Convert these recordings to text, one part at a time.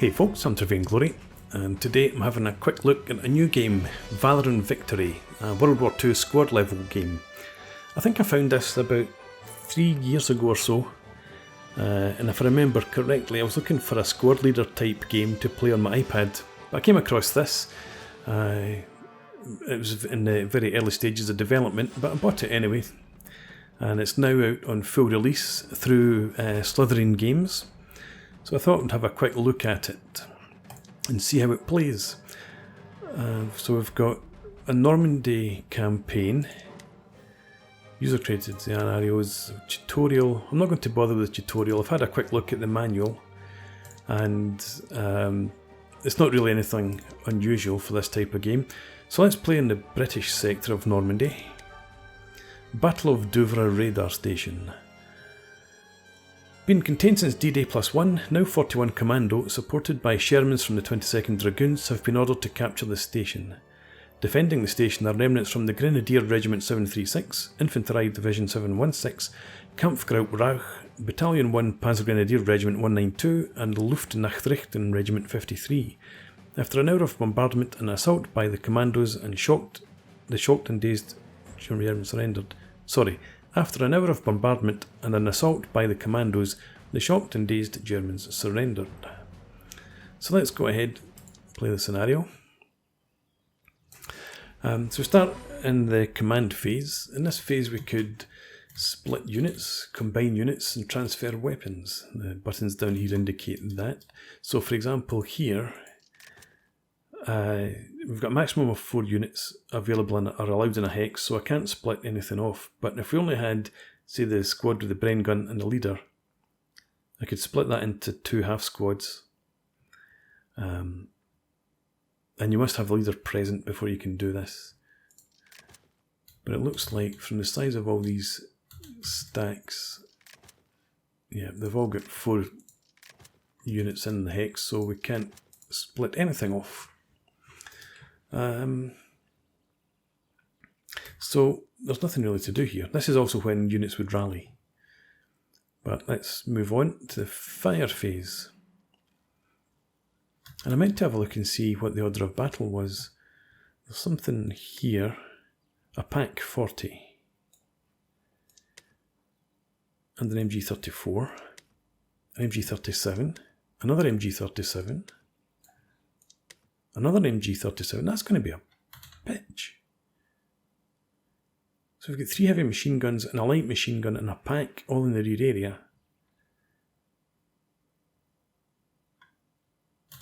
Hey folks, I'm Vainglory, and today I'm having a quick look at a new game, Valor Victory, a World War II squad level game. I think I found this about 3 years ago or so, and if I remember correctly I was looking for a squad leader type game to play on my iPad, but I came across this. It was in the very early stages of development, but I bought it anyway, and it's now out on full release through Slitherine Games. So I thought I'd have a quick look at it and see how it plays. So we've got a Normandy campaign, user created scenarios, tutorial. I'm not going to bother with the tutorial. I've had a quick look at the manual, and it's not really anything unusual for this type of game. So let's play in the British sector of Normandy. Battle of Douvres Radar Station. Been contained since D-Day +1, now 41 Commando, supported by Shermans from the 22nd Dragoons, have been ordered to capture the station. Defending the station are remnants from the Grenadier Regiment 736, Infanterie Division 716, Kampfgruppe Battalion 1 Panzergrenadier Regiment 192 and Luftnachrichten Regiment 53. After an hour of bombardment and assault by the Commandos and the shocked and dazed Germans surrendered. After an hour of bombardment and an assault by the Commandos, the shocked and dazed Germans surrendered. So let's go ahead, play the scenario. So we start in the command phase. In this phase we could split units, combine units and transfer weapons. The buttons down here indicate that. So for example here, we've got a maximum of 4 units available and are allowed in a hex, so I can't split anything off. But if we only had, say, the squad with the Bren gun and the leader, I could split that into 2 half squads. And you must have the leader present before you can do this. But it looks like from the size of all these stacks, yeah, they've all got 4 units in the hex, so we can't split anything off. So there's nothing really to do here. This is also when units would rally. But let's move on to the fire phase. And I meant to have a look and see what the order of battle was. There's something here. A Pack 40. And an MG34. An MG37. Another MG37. Another MG37, that's going to be a pitch. So we've got 3 heavy machine guns and a light machine gun and a pack all in the rear area.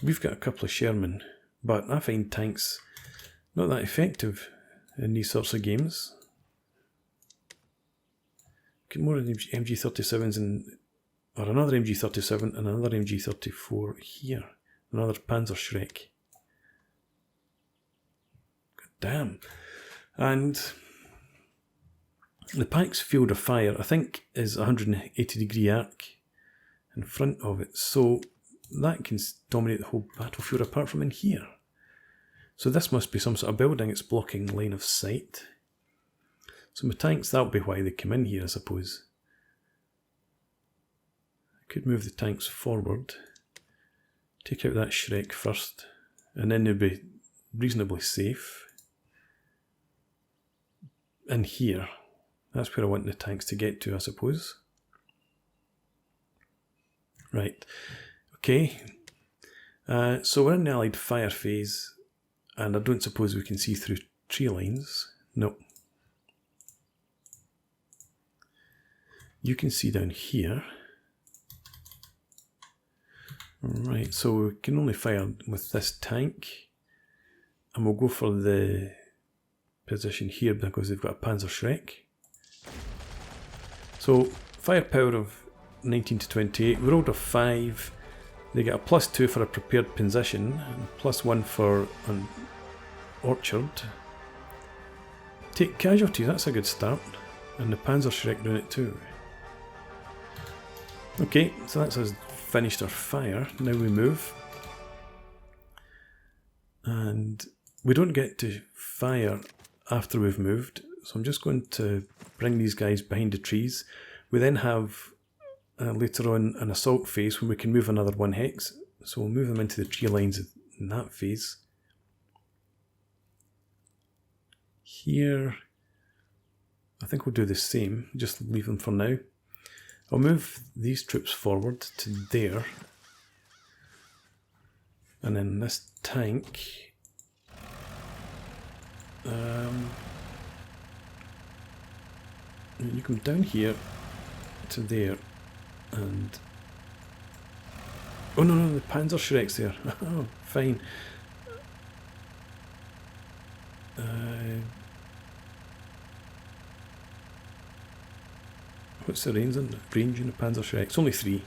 We've got a couple of Sherman, but I find tanks not that effective in these sorts of games. Get more MG37s or another MG37 and another MG34 here. Another Panzerschreck. Damn. And the pack's field of fire, I think, is 180 degree arc in front of it, so that can dominate the whole battlefield apart from in here. So this must be some sort of building it's blocking line of sight. So my tanks, that'll be why they come in here, I suppose. I could move the tanks forward, take out that Shrek first, and then they'd be reasonably safe. In here, that's where I want the tanks to get to, I suppose. Right, okay. So we're in the Allied fire phase, and I don't suppose we can see through tree lines. No. You can see down here. Right, so we can only fire with this tank, and we'll go for the position here because they've got a Panzerschreck. So firepower of 19 to 28. We rolled a 5. They get a +2 for a prepared position and +1 for an orchard. Take casualties, that's a good start. And the Panzerschreck doing it too. Okay, so that's us finished our fire. Now we move. And we don't get to fire after we've moved, so I'm just going to bring these guys behind the trees. We then have later on an assault phase when we can move another 1 hex, So we'll move them into the tree lines in that phase. Here, I think we'll do the same, just leave them for now. I'll move these troops forward to there. And then this tank, you come down here to there, and oh no, the Panzerschreck's there. Oh, fine. What's the range in a Panzerschreck? It's only 3,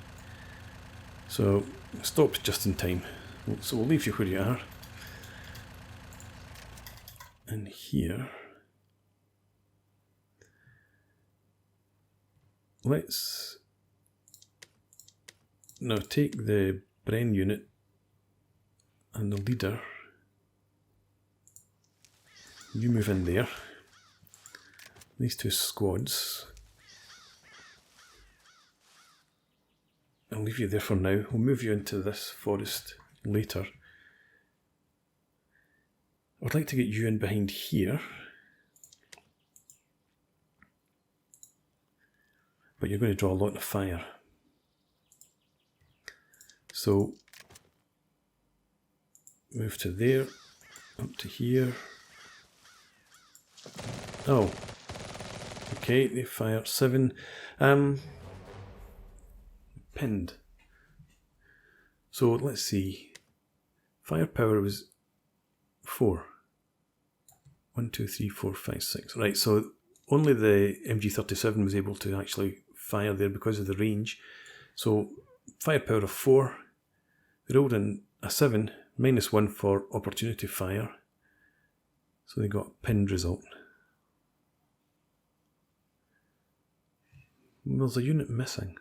so stopped just in time. So we'll leave you where you are. And here, let's now take the Bren unit and the leader. You move in there. These 2 squads. I'll leave you there for now. We'll move you into this forest later. I'd like to get you in behind here. But you're going to draw a lot of fire. So, move to there, up to here. Oh, okay, they fire 7. Pinned. So let's see. Firepower was 4. 1, 2, 3, 4, 5, 6. Right, so only the MG37 was able to actually fire there because of the range. So firepower of 4. They rolled in a 7, -1 for opportunity fire. So they got a pinned result. There's a unit missing.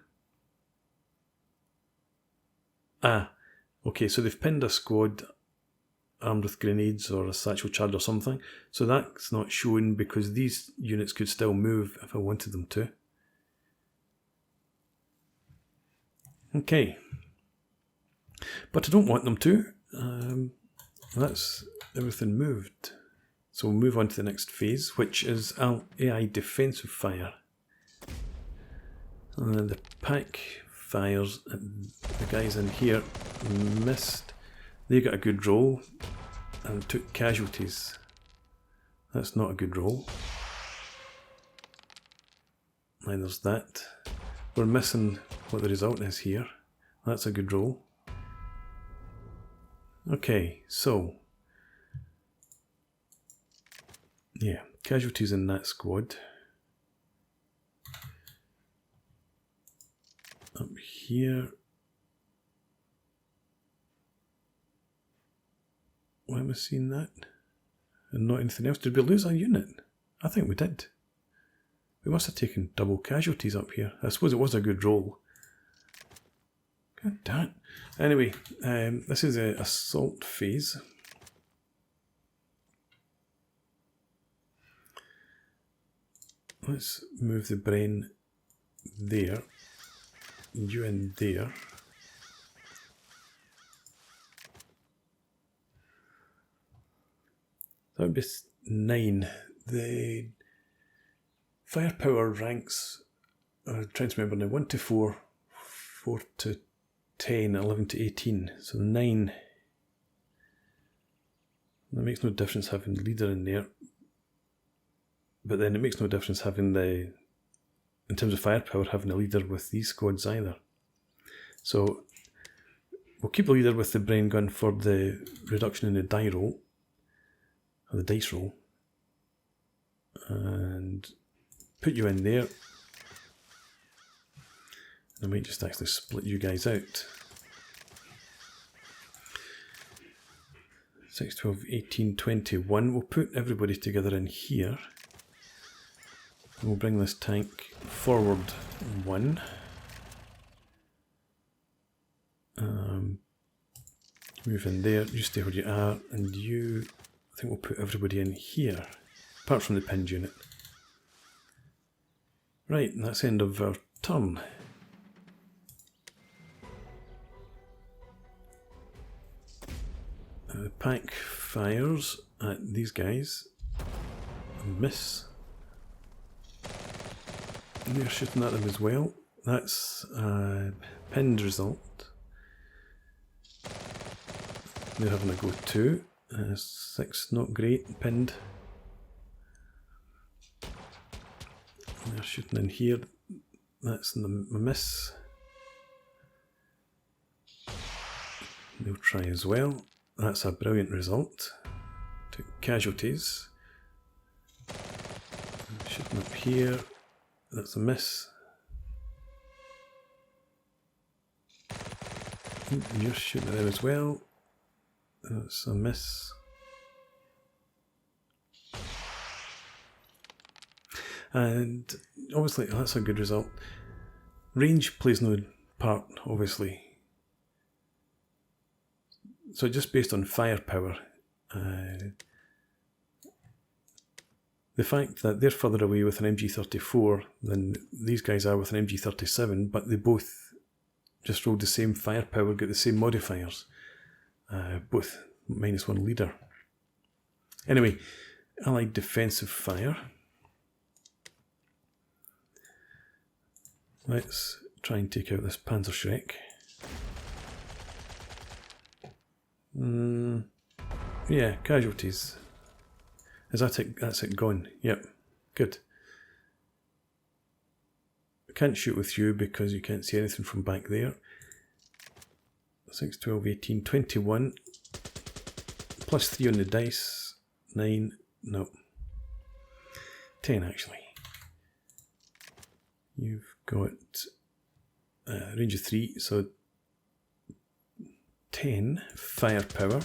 Ah, okay, so they've pinned a squad armed with grenades or a satchel charge or something. So that's not shown because these units could still move if I wanted them to. Okay. But I don't want them to. That's everything moved. So we'll move on to the next phase, which is AI defensive fire. And the pack fires at the guys in here missed. They got a good roll and took casualties. That's not a good roll. Neither's that. We're missing what the result is here. That's a good roll. Okay, so yeah, casualties in that squad. Up here. Why am I seeing that? And not anything else? Did we lose a unit? I think we did. We must have taken double casualties up here. I suppose it was a good roll. God damn it. Anyway, this is the assault phase. Let's move the brain there. You in there. That would be 9. The firepower ranks, I'm trying to remember now, 1 to 4, 4 to 10, 11 to 18. So 9. That makes no difference having the leader in there. But then it makes no difference having the, in terms of firepower, having a leader with these squads either. So we'll keep the leader with the brain gun for the reduction in the die roll, or the dice roll, and put you in there. I might just actually split you guys out. 6, 12, 18, 21. We'll put everybody together in here. And we'll bring this tank forward 1. Move in there, you stay where you are, and you, I think we'll put everybody in here, apart from the pinned unit. Right, and that's the end of our turn. The pack fires at these guys. Miss. And they're shooting at them as well. That's a pinned result. They're having a go too. 6, not great, pinned. And they're shooting in here. That's a miss. They'll try as well. That's a brilliant result. Took casualties. Shooting up here. That's a miss. You're shooting at them as well. That's a miss. And obviously that's a good result. Range plays no part, obviously. So just based on firepower, the fact that they're further away with an MG34 than these guys are with an MG37, but they both just rolled the same firepower, got the same modifiers, both -1 leader. Anyway, Allied defensive fire. Let's try and take out this Panzerschreck. Yeah, casualties. Is that it? That's it gone. Yep, good. I can't shoot with you because you can't see anything from back there. 6, 12, 18, 21. +3 on the dice. 9, no. 10 actually. You've got range of 3, so 10 firepower.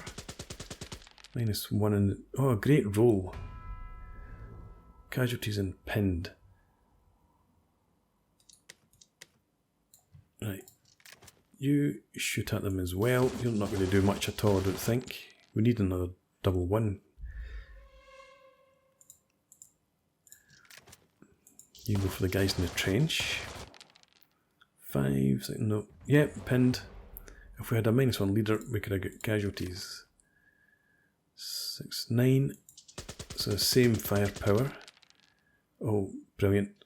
-1 and oh, a great roll. Casualties and pinned. Right, you shoot at them as well. You're not going to do much at all, I don't think. We need another +1. You go for the guys in the trench. 5, 6, no, yep, pinned. If we had a -1 leader, we could have got casualties. 6, 9, so the same firepower. Oh, brilliant.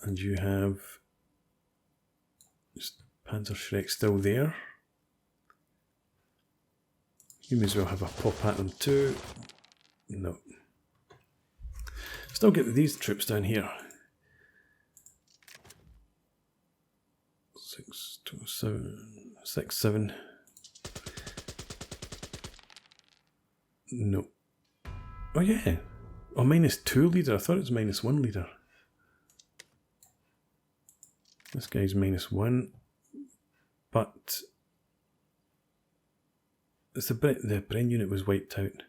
And you have just Panzerschreck still there. You may as well have a pop at them too. No. Still get these troops down here. 6, 2, 7, 6, 7. No. Oh yeah. Oh, -2 leader. I thought it was -1 leader. This guy's -1. But it's the Bren unit was wiped out.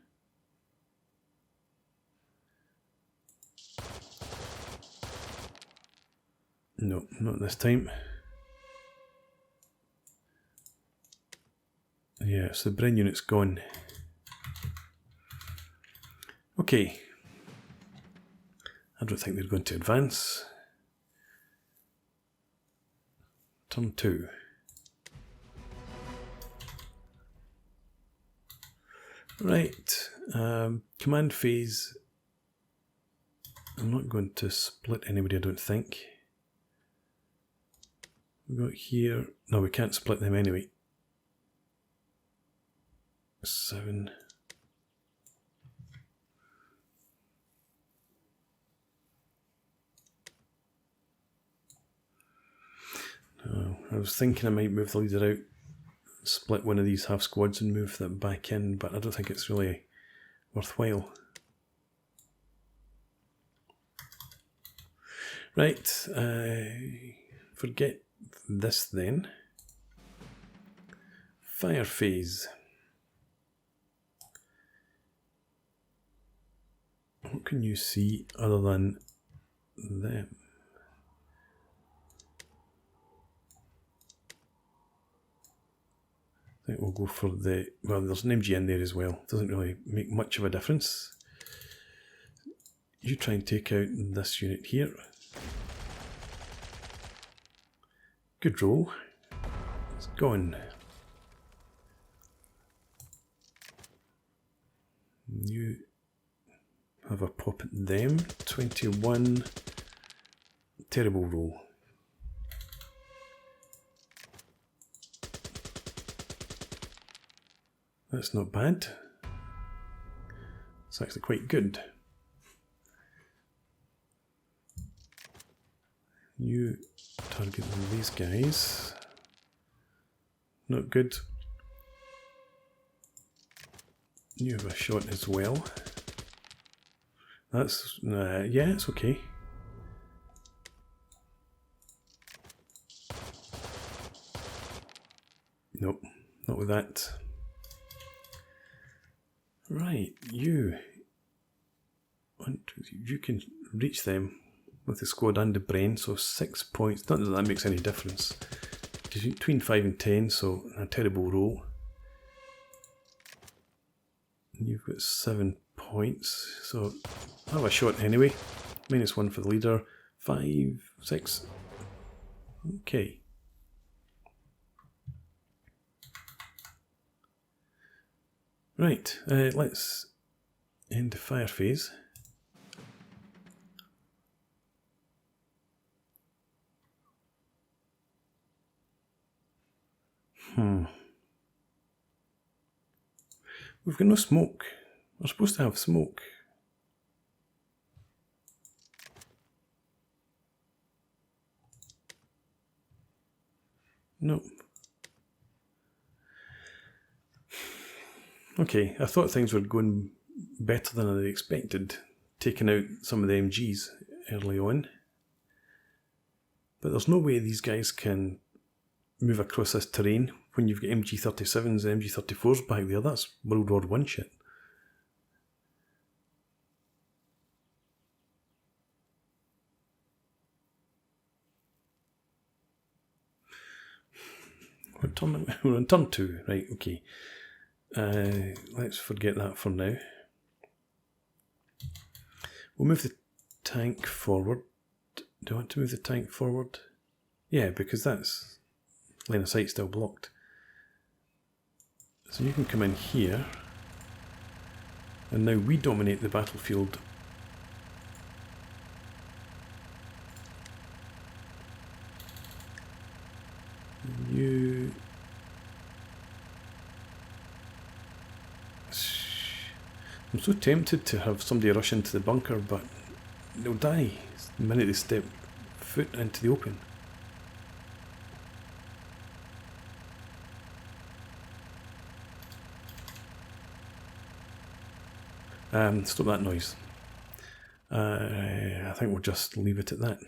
No, not this time. Yeah, so the Bren unit's gone. Okay. I don't think they're going to advance. Turn 2. Right. Command phase. I'm not going to split anybody, I don't think. We've got here. No, we can't split them anyway. 7. No, I was thinking I might move the leader out, split one of these half squads and move them back in, but I don't think it's really worthwhile. Right, forget this then. Fire phase. What can you see other than them? I think we'll go for the, well, there's an MG in there as well. Doesn't really make much of a difference. You try and take out this unit here. Good roll. It's gone. You have a pop at them. 21. Terrible roll. That's not bad. It's actually quite good. You target these guys. Not good. You have a shot as well. That's, yeah, it's okay. Nope, not with that. Right, you can reach them with the squad and the brain, so 6 points. Not that that makes any difference. Between 5 and 10, so a terrible roll. You've got 7 points, so have a shot anyway. -1 for the leader. 5, 6. Okay. Right, let's end the fire phase. We've got no smoke. We're supposed to have smoke. Nope. Okay, I thought things were going better than I expected, taking out some of the MGs early on. But there's no way these guys can move across this terrain when you've got MG37s and MG34s back there. That's World War I shit. We're on turn 2, right, okay. Let's forget that for now. We'll move the tank forward. Do I want to move the tank forward? Yeah, because that's line of sight still blocked. So you can come in here, and now we dominate the battlefield. You... I'm so tempted to have somebody rush into the bunker, but they'll die the minute they step foot into the open. Stop that noise. I think we'll just leave it at that.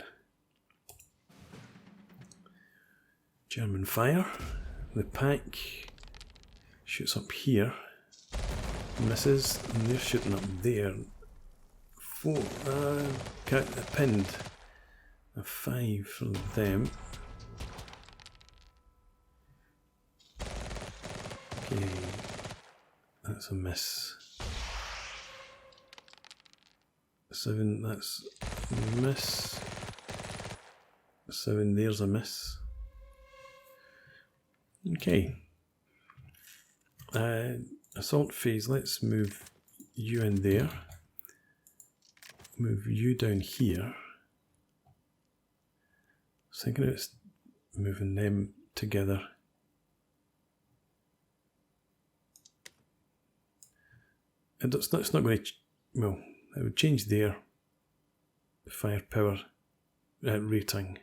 German fire. The pack shoots up here. Misses, and they're shooting up there. 4, pinned. A 5 for them. Okay, that's a miss. 7, that's a miss. 7, there's a miss. Okay. Assault phase, let's move you in there. Move you down here. So thinking about moving them together. And it's not going to, well, it would change their firepower rating.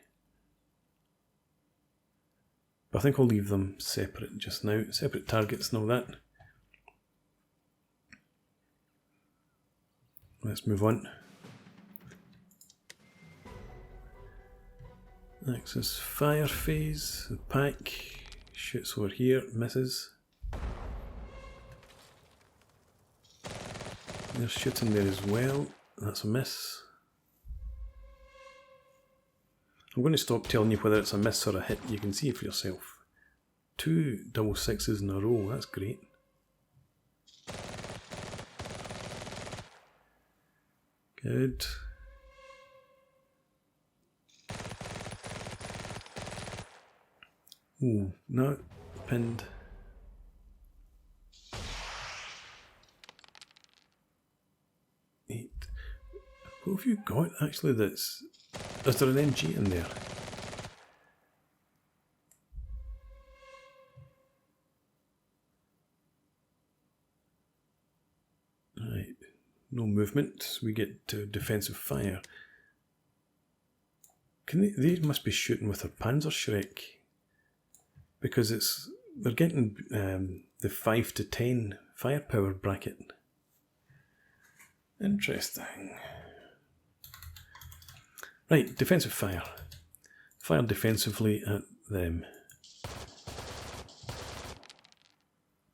But I think I'll leave them separate just now. Separate targets and all that. Let's move on. Axis fire phase. The pack shoots over here, misses. They're shooting there as well. That's a miss. I'm going to stop telling you whether it's a miss or a hit. You can see it for yourself. 2 double 6s in a row. That's great. Good. Ooh, no, pinned. What have you got actually that's... Is there an MG in there? Right, no movement. We get to defensive fire. They must be shooting with their Panzerschreck. Because they're getting the 5 to 10 firepower bracket. Interesting. Right, defensive fire. Fire defensively at them.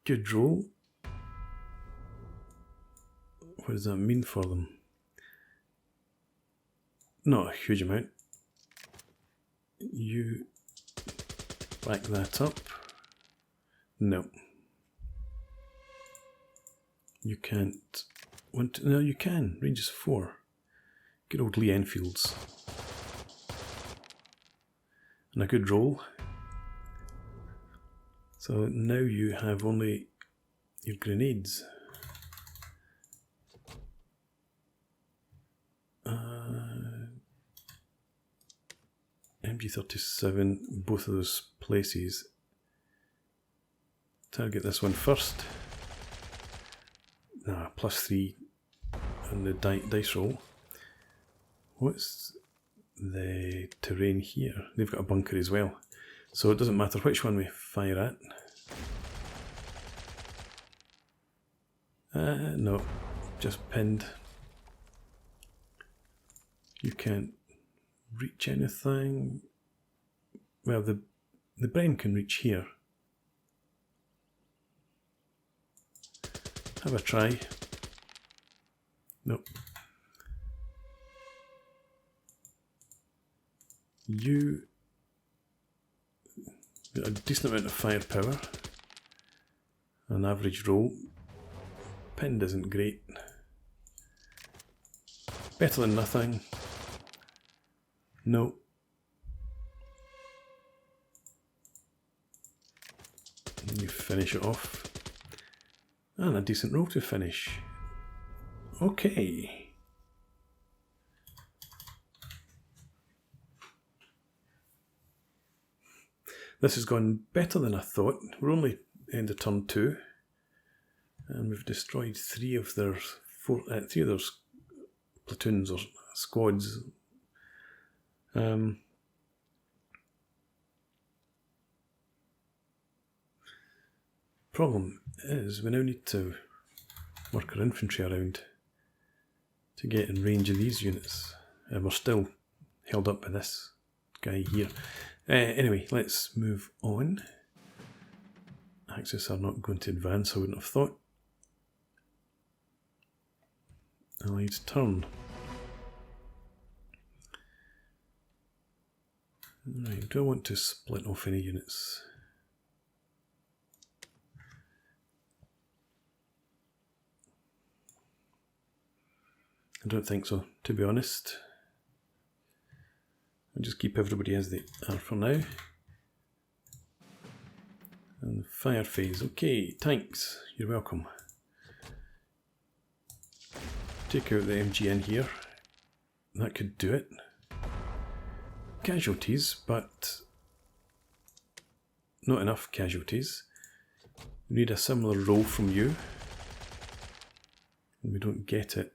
Good roll. What does that mean for them? Not a huge amount. You back that up. No. You can't. No, you can. Range is 4. Good old Lee Enfields. And a good roll. So now you have only your grenades. MG37, both of those places. Target this one first. +3 on the dice roll. What's the terrain here? They've got a bunker as well. So it doesn't matter which one we fire at. No, just pinned. You can't reach anything. Well, the brain can reach here. Have a try. Nope. You got a decent amount of firepower. An average roll. Pinned isn't great. Better than nothing. No. And you finish it off. And a decent roll to finish. Okay. This has gone better than I thought. We're only into turn 2. And we've destroyed 3 of their platoons or squads. Problem is, we now need to work our infantry around to get in range of these units. And we're still held up by this guy here. Anyway, let's move on. Axis are not going to advance, I wouldn't have thought. Allied turn. Right, do I want to split off any units? I don't think so, to be honest. I'll just keep everybody as they are for now. And the fire phase. Okay, tanks, you're welcome. Take out the MG in here. That could do it. Casualties, but not enough casualties. We need a similar roll from you. And we don't get it.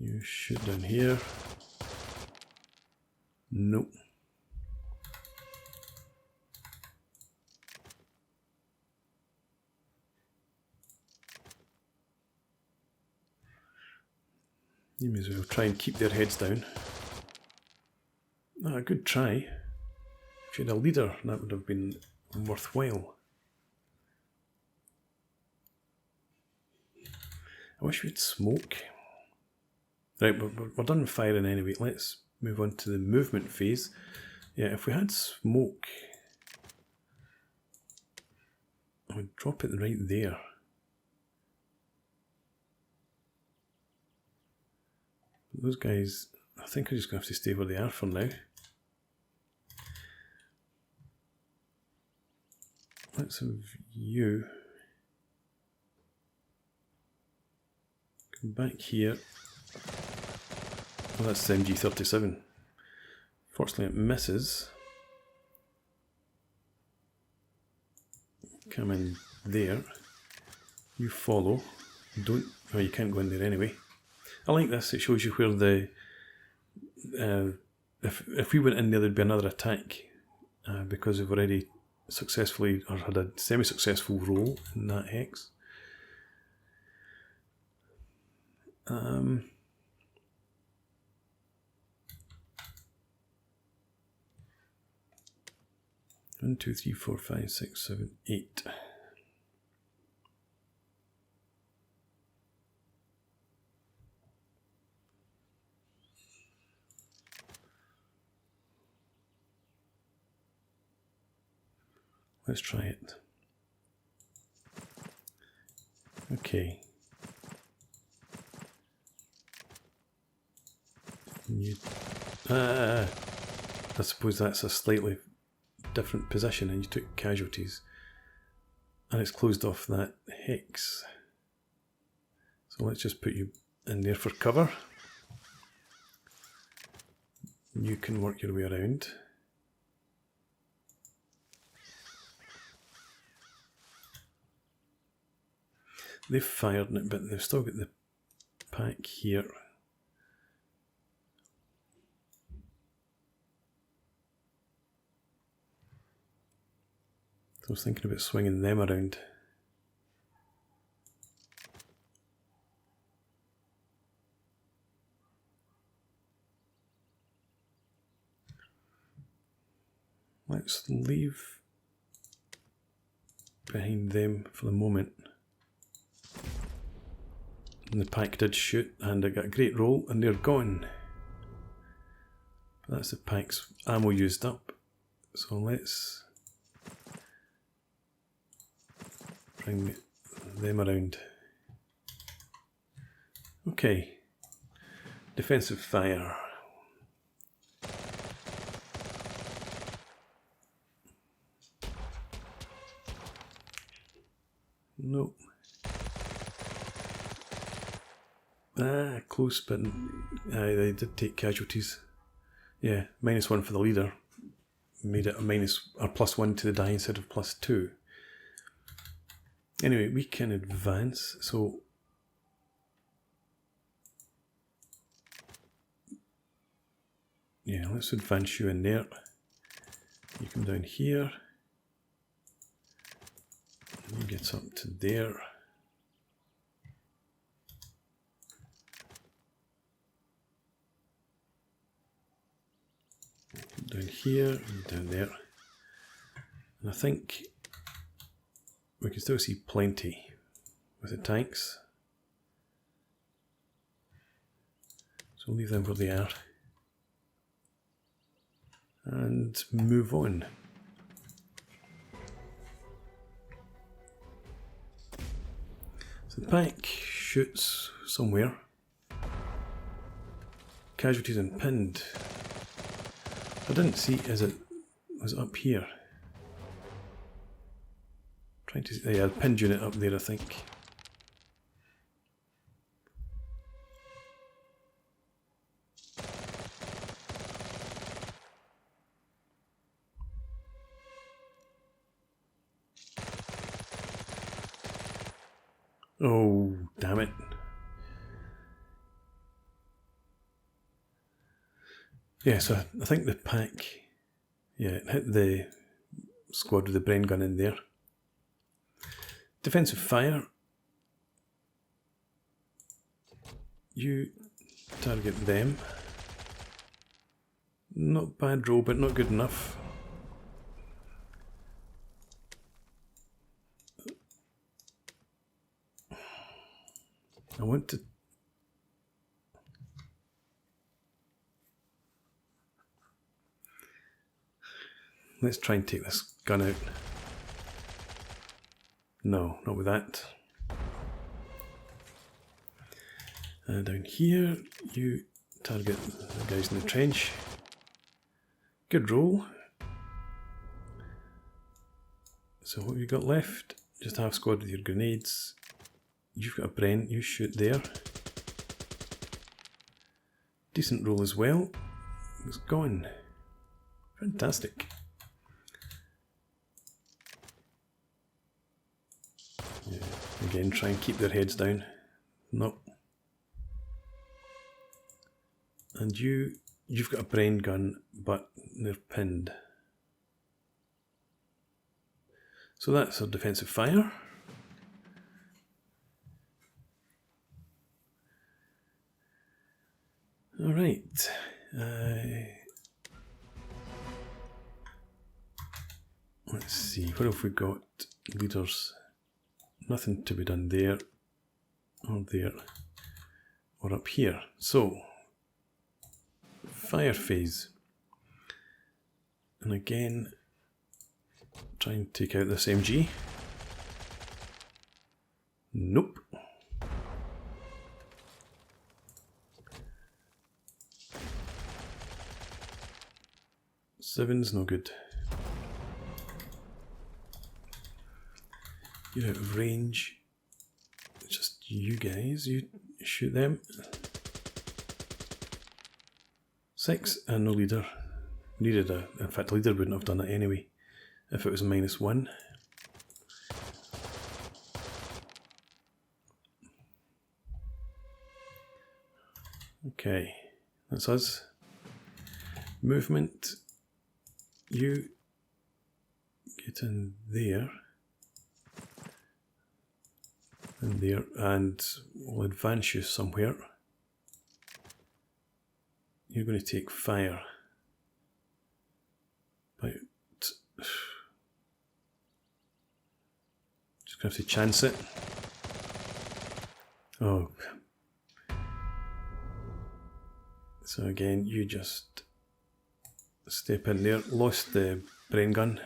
You shoot down here. Nope. You may as well try and keep their heads down. Ah, good try. If you had a leader, that would have been worthwhile. I wish we'd smoke. Right, we're done with firing anyway. Let's move on to the movement phase. Yeah, if we had smoke, I would drop it right there. Those guys, I think I'm just going to have to stay where they are for now. Let's have you Come back here. Oh, that's the MG37. Fortunately it misses. Come in there. You follow. Don't. Oh, you can't go in there anyway. I like this. It shows you where the. If we went in there, there'd be another attack because we've already successfully or had a semi-successful roll in that hex. 1, 2, 3, 4, 5, 6, 7, 8. Let's try it. Okay. I suppose that's a slightly different position and you took casualties. And it's closed off that hex. So let's just put you in there for cover. You can work your way around. They've fired it, but they've still got the pack here. So I was thinking about swinging them around. Let's leave behind them for the moment. And the pack did shoot and I got a great roll and they're gone. But that's the pack's ammo used up. So let's bring them around. Okay. Defensive fire. Nope. Close, but they did take casualties. Yeah, -1 for the leader. Made it a +1 to the die instead of +2. Anyway, we can advance, so yeah, let's advance you in there. You come down here. You get up to there. Down here and down there. And I think we can still see plenty with the tanks. So leave them where they are. And move on. So the pack shoots somewhere. Casualties and pinned. I didn't see as it was up here. Trying to see, yeah, pinned unit up there, I think. Oh, damn it. Yeah, so I think the pack, yeah, it hit the squad with the brain gun in there. Defensive fire. You target them. Not bad roll, but not good enough. I want to... Let's try and take this gun out. No, not with that. Down here, you target the guys in the trench. Good roll. So what have you got left? Just half squad with your grenades. You've got a Brent, you shoot there. decent roll as well. It's gone. Fantastic. Yeah, again, try and keep their heads down. Nope. And you've got a brain gun, but they're pinned. So that's our defensive fire. All right. Let's see, what have we got? Leaders. Nothing to be done there, or there, or up here. So, fire phase. And again, try and take out this MG. Nope. Seven's no good. You're out of range. Just you guys, you shoot them. 6 and no leader. Needed a, in fact, leader wouldn't have done it anyway if it was -1. Okay, that's us. Movement. You get in there. In there, and we'll advance you somewhere. You're going to take fire. But just going to have to chance it. Oh. So again, you just step in there. Lost the brain gun.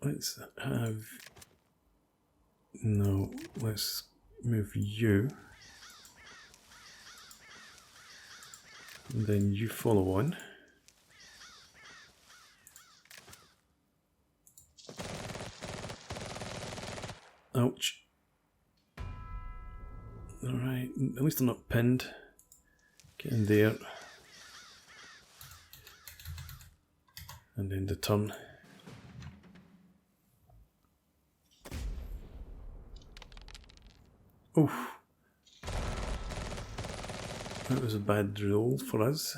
Let's have, no, let's move you, and then you follow on. Ouch. Alright, at least they're not pinned. Get in there. And then the turn. Oof. That was a bad roll for us.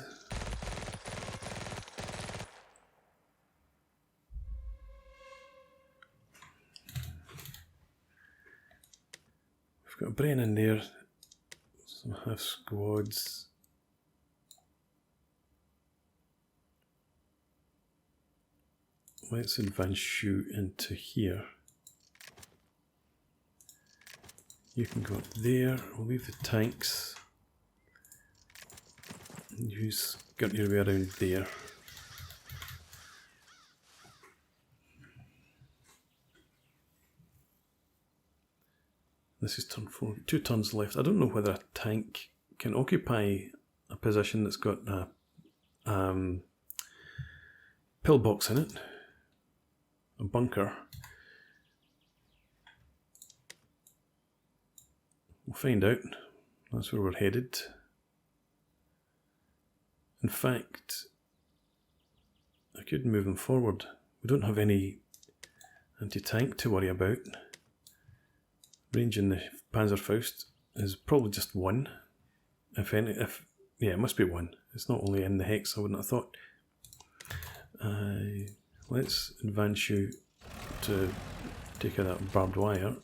We've got a brain in there, some half squads. Let's advance you into here. You can go up there, we'll leave the tanks. You skirt your way around there. This is turn 4, 2 turns left. I don't know whether a tank can occupy a position that's got a pillbox in it, a bunker. We'll find out. That's where we're headed. In fact, I could move them forward. We don't have any anti-tank to worry about. Range in the Panzerfaust is probably just 1. If any, yeah, it must be 1. It's not only in the hex, I wouldn't have thought. Let's advance you to take out that barbed wire.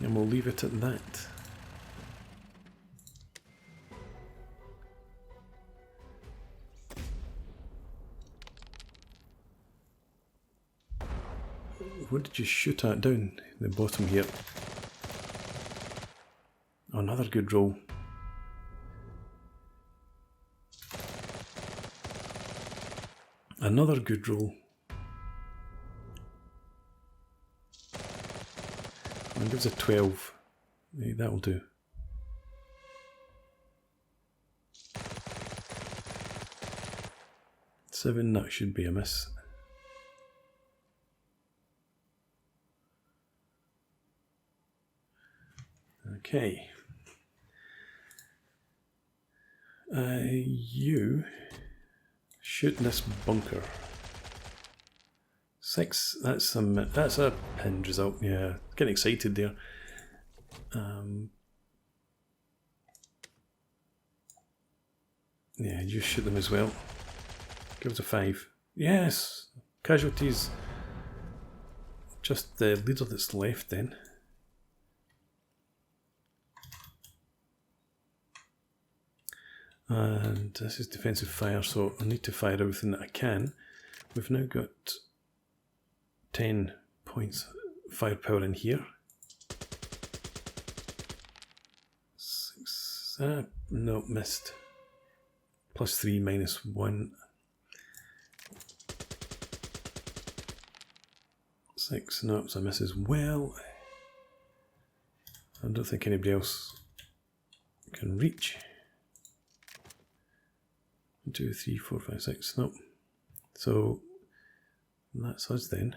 And we'll leave it at that. What did you shoot at down the bottom here? Oh, another good roll. Another good roll. And gives a 12. Yeah, that'll do. Seven, that should be a miss. Okay. You shoot this bunker. 6. That's a pinned result. Yeah, getting excited there. Yeah, you shoot them as well. Give us a 5. Yes, casualties. Just the leader that's left then. And this is defensive fire, so I need to fire everything that I can. We've now got 10 points firepower in here. 6. No, missed. +3, -1. 6. No, it's a miss as well. I don't think anybody else can reach. 1, 2, 3, 4, 5, 6. Nope. So that's us then.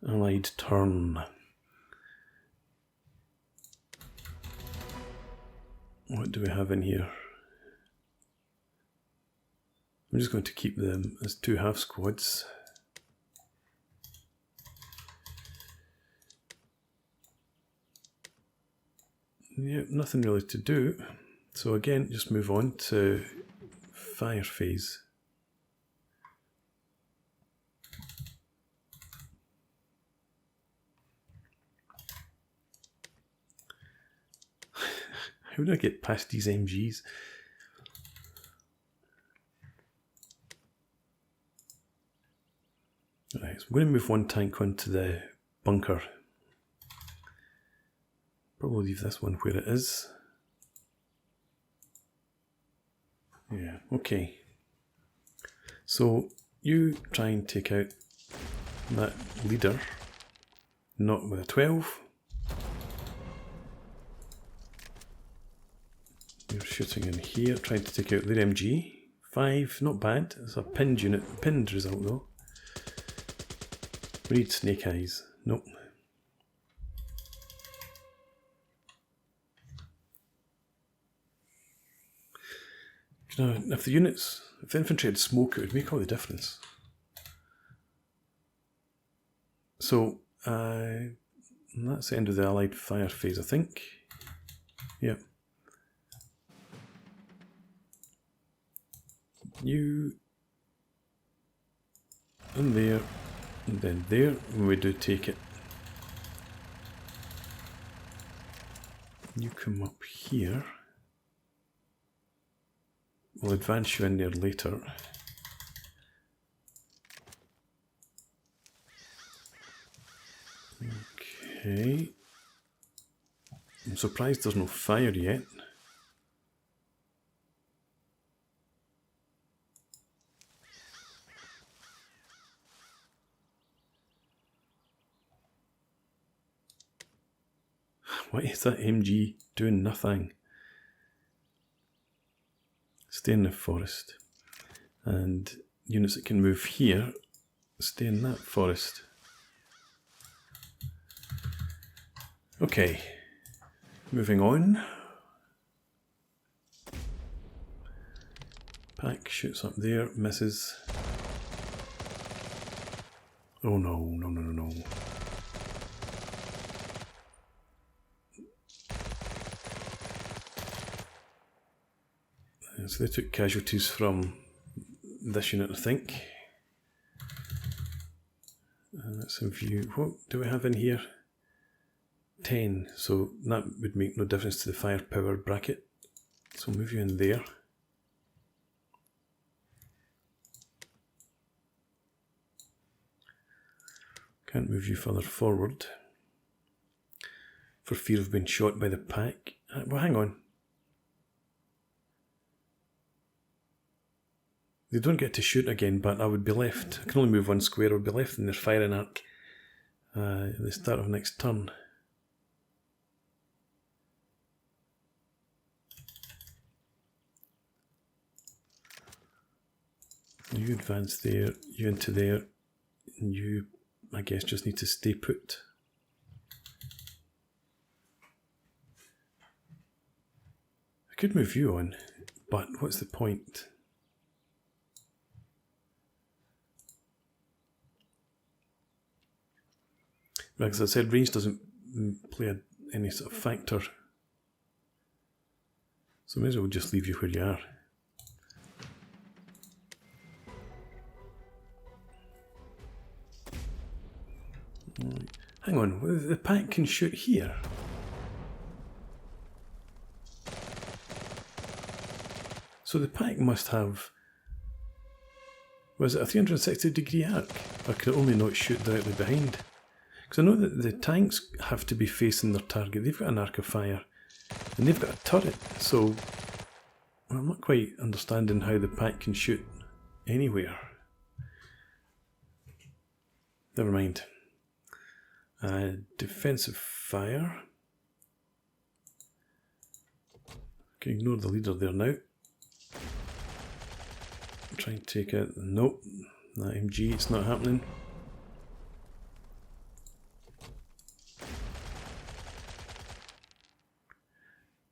Allied turn. What do we have in here? I'm just going to keep them as 2 half squads. Yeah, nothing really to do. So again, just move on to fire phase. How do I get past these MGs? Right, so I'm going to move 1 tank onto the bunker. Probably leave this one where it is. Yeah, okay. So you try and take out that leader, not with a 12. You're shooting in here, trying to take out their MG. 5, not bad. It's a pinned unit, pinned result though. We need snake eyes. Nope. You know, if the infantry had smoke, it would make all the difference. So, that's the end of the Allied fire phase, I think. Yep. You, and there, and then there, when we do take it. You come up here. We'll advance you in there later. Okay. I'm surprised there's no fire yet. Why is that MG doing nothing? Stay in the forest. And units that can move here, stay in that forest. Okay, moving on. Pack shoots up there, misses. Oh no, no, no, no, no. So they took casualties from this unit, I think. Let's view. What do we have in here? 10. So that would make no difference to the firepower bracket. So we'll move you in there. Can't move you further forward for fear of being shot by the pack. Well, hang on. They don't get to shoot again, but I would be left. I can only move 1 square. I would be left in their firing arc at the start of next turn. You advance there, you into there, and you, I guess, just need to stay put. I could move you on, but what's the point? Because as I said, range doesn't play any sort of factor. So may as well just leave you where you are. Hang on, the pack can shoot here. So the pack must have, was it a 360 degree arc? Or can it only not shoot directly behind? Because I know that the tanks have to be facing their target. They've got an arc of fire. And they've got a turret. So I'm not quite understanding how the pack can shoot anywhere. Never mind. Defensive fire. Okay, ignore the leader there now. Try and take out. Nope. That MG, it's not happening.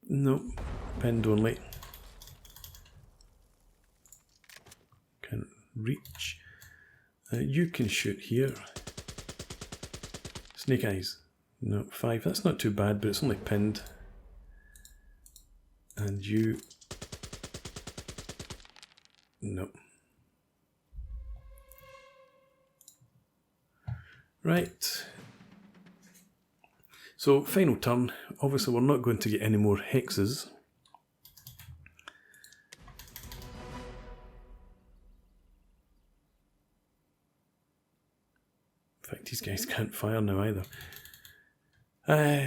Nope. Pinned only. Can't reach. You can shoot here. Snake eyes. No, 5. That's not too bad, but it's only pinned. And you. Nope. Right. So, final turn. Obviously, we're not going to get any more hexes. In fact, these guys can't fire now either.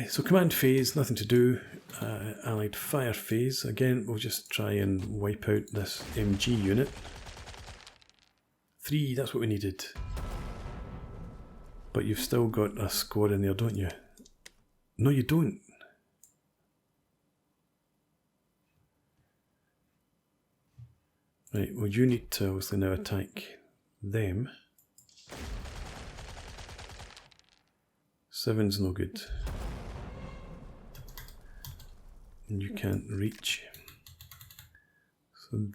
So command phase, nothing to do. Allied fire phase. Again, we'll just try and wipe out this MG unit. 3, that's what we needed. But you've still got a squad in there, don't you? No, you don't. Right, well, you need to obviously now attack them. 7's no good. And you can't reach. So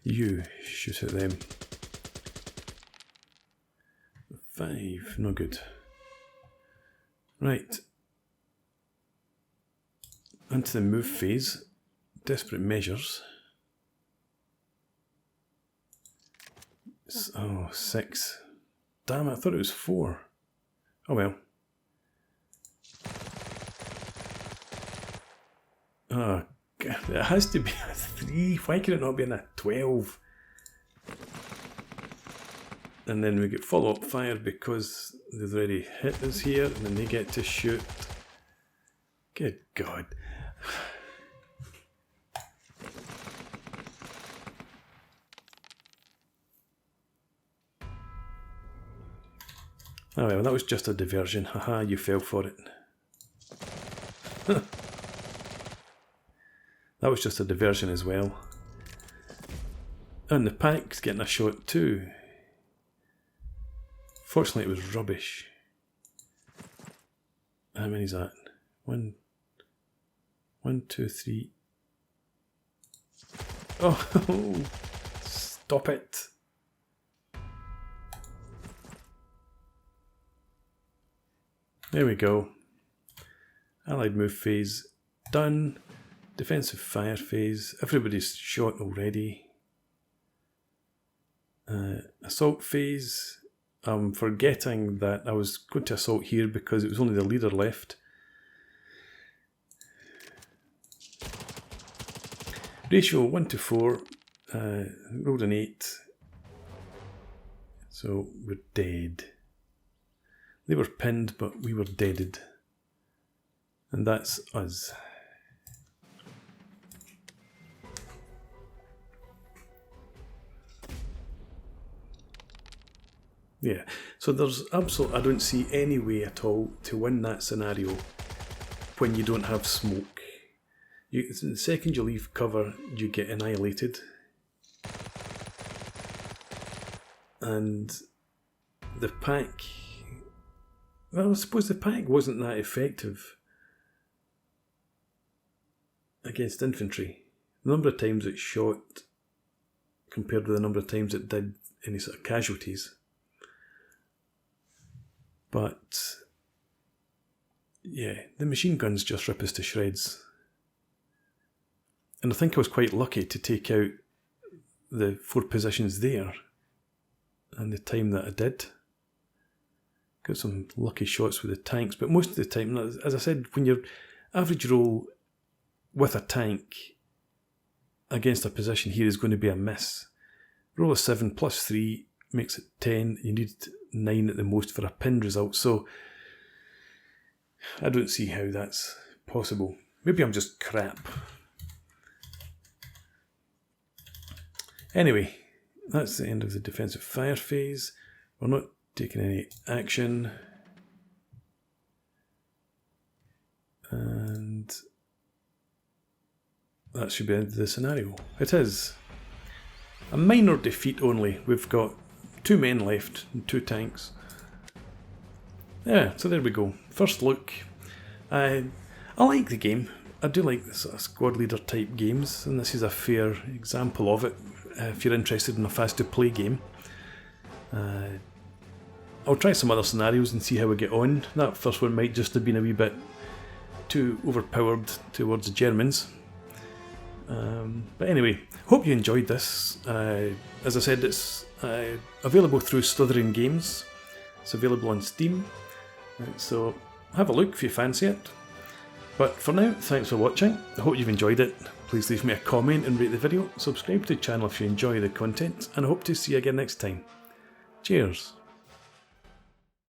you shoot at them. 5, no good. Right. Into the move phase. Desperate measures. Oh, 6. Damn it, I thought it was 4. Oh well. Oh, God, it has to be a 3. Why can it not be in a 12? And then we get follow-up fire because they've already hit us here, and then they get to shoot. Good God. Oh well, that was just a diversion. Haha, you fell for it. That was just a diversion as well. And the pack's getting a shot too. Fortunately, it was rubbish. How many is that? 1, 2, 3. Oh, stop it. There we go. Allied move phase done. Defensive fire phase. Everybody's shot already. Assault phase. I'm forgetting that I was going to assault here because it was only the leader left. Ratio 1 to 4. Rolled an 8. So we're dead. They were pinned, but we were deaded. And that's us. Yeah, so there's absolutely, I don't see any way at all to win that scenario when you don't have smoke. The second you leave cover, you get annihilated. And the pack, well, I suppose the pack wasn't that effective against infantry. The number of times it shot compared with the number of times it did any sort of casualties. But yeah, the machine guns just rip us to shreds. And I think I was quite lucky to take out the 4 positions there and the time that I did. Got some lucky shots with the tanks, but most of the time, as I said, when your average roll with a tank against a position here is going to be a miss. Roll a 7 plus 3 makes it 10. You need 9 at the most for a pinned result, so I don't see how that's possible. Maybe I'm just crap. Anyway, that's the end of the defensive fire phase. We're not taking any action. And that should be the end of the scenario. It is a minor defeat only. We've got 2 men left and 2 tanks. Yeah, so there we go. First look. I like the game. I do like the sort of squad leader type games, and this is a fair example of it. If you're interested in a fast to play game, I'll try some other scenarios and see how we get on. That first one might just have been a wee bit too overpowered towards the Germans. But anyway, hope you enjoyed this. As I said, it's available through Slitherine Games. It's available on Steam. So have a look if you fancy it. But for now, thanks for watching. I hope you've enjoyed it. Please leave me a comment and rate the video. Subscribe to the channel if you enjoy the content. And I hope to see you again next time. Cheers.